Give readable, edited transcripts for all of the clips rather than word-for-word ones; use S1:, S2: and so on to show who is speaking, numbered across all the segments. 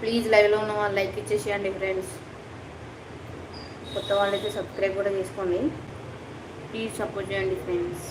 S1: Please లైవ్లో ఉన్న వాళ్ళు లైక్ ఇచ్చేసేయండి ఫ్రెండ్స్. కొత్త వాళ్ళైతే సబ్స్క్రైబ్ కూడా చేసుకోండి. ప్లీజ్ సపోర్ట్ చేయండి ఫ్రెండ్స్.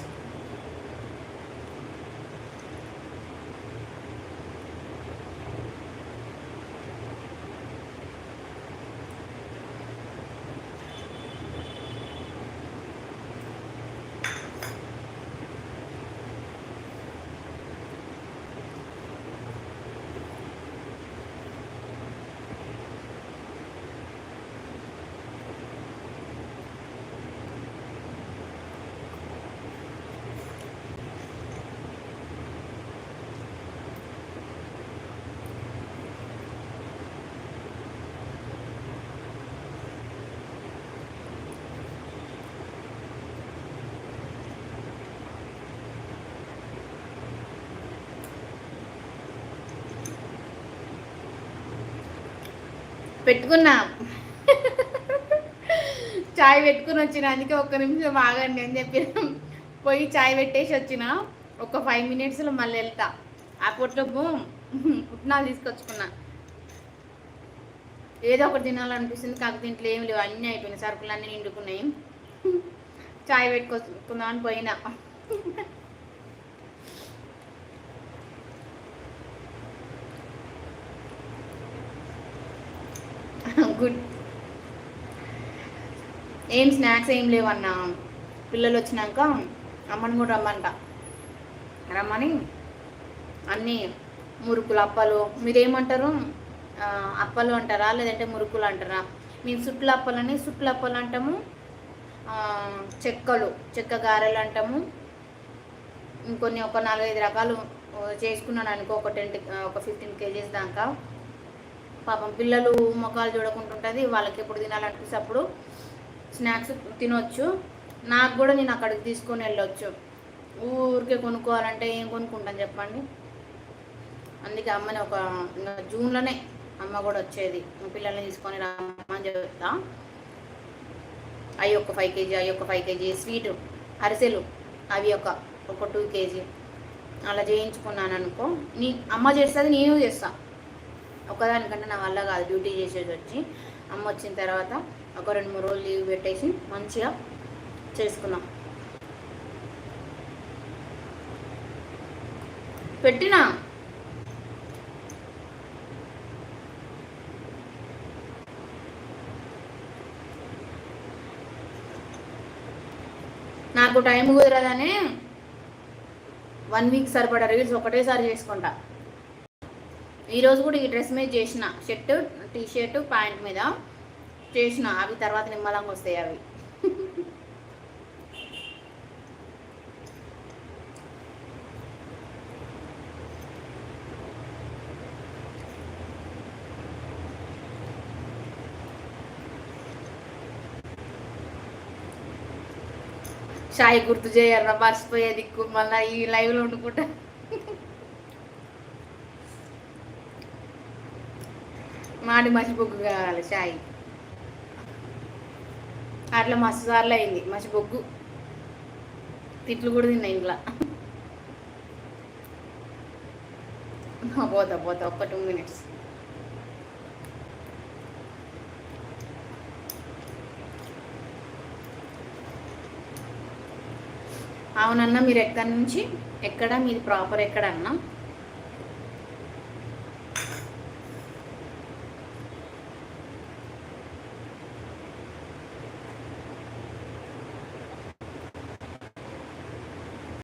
S1: పెట్టుకున్నా చాయ్ పెట్టుకుని వచ్చిన, అందుకే ఒక్క నిమిషం ఆగండి అని చెప్పి పోయి చాయ్ పెట్టేసి వచ్చిన. ఒక 5 minutesలో మళ్ళీ వెళ్తా. ఆ పొట్లకు పుట్నాలు తీసుకొచ్చుకున్నా. ఏదో ఒకటి తినాలనిపిస్తుంది, కాకపోతే ఇంట్లో ఏం లేవు, అన్నీ అయిపోయినాయి, సరుకులు అన్నీ నిండుకున్నాయి. చాయ్ పెట్టుకొచ్చుకుందామని పోయినా. గుడ్. ఏం స్నాక్స్ ఏం లేవన్నా, పిల్లలు వచ్చినాక అమ్మని కూడా రమ్మని అన్నీ మురుకులు, అప్పలు, మీరేమంటారు, అప్పలు అంటారా లేదంటే మురుకులు అంటారా? మేము సుట్ల అప్పలు అంటాము, చెక్క గారెలు అంటాము. ఇంకొన్ని ఒక 4-5 రకాలు చేసుకున్నాను అనుకో, ఒక 15 kgs దాకా. పాపం పిల్లలు ముఖాలు చూడకుంటుంటుంది, వాళ్ళకి ఎప్పుడు తినాలనిపిస్తే అప్పుడు స్నాక్స్ తినొచ్చు. నాకు కూడా నేను అక్కడికి తీసుకొని వెళ్ళొచ్చు. ఊరికే కొనుక్కోవాలంటే ఏం కొనుక్కుంటాను చెప్పండి. అందుకే అమ్మని ఒక జూన్లోనే అమ్మ కూడా వచ్చేది, పిల్లల్ని తీసుకొని రమ్మని చెప్తా. అవి ఒక 5 kg, అవి ఒక 5 kg, స్వీట్ అరిసెలు అవి ఒక 2 kg అలా చేయించుకున్నాను అనుకో. అమ్మ చేస్తుంది, నేను చేస్తా. ఒకదానికంటే నా వల్ల కాదు, డ్యూటీ చేసేది వచ్చి. అమ్మ వచ్చిన తర్వాత ఒక 2-3 రోజులు లీవ్ పెట్టేసి మంచిగా చేసుకున్నాం. పెట్టినా నాకు టైం కుదరదని 1 week సరిపడా రీల్స్ ఒకటేసారి చేసుకుంటా. ఈరోజు కూడా ఈ డ్రెస్ మీద చేసిన, షర్టు, టీషర్ట్, ప్యాంట్ మీద చేసిన. అవి తర్వాత నిమ్మలంగా వస్తాయి అవి. షాయి గుర్తు చేయాలరా, మర్చిపోయే దిక్కు, మళ్ళీ ఈ లైవ్లో వండుకుంటా. మాడి మసిబొగ్గు కావాలి షాయి. అట్లా మస్తు సార్లు అయింది మసిబొగ్గు, తిట్లు కూడా తిన్నా ఇంట్లో. పోతా ఒక్క 2 minutes. అవునన్నా, మీరు ఎక్కడి నుంచి, ఎక్కడ మీది ప్రాపర్ ఎక్కడన్నా?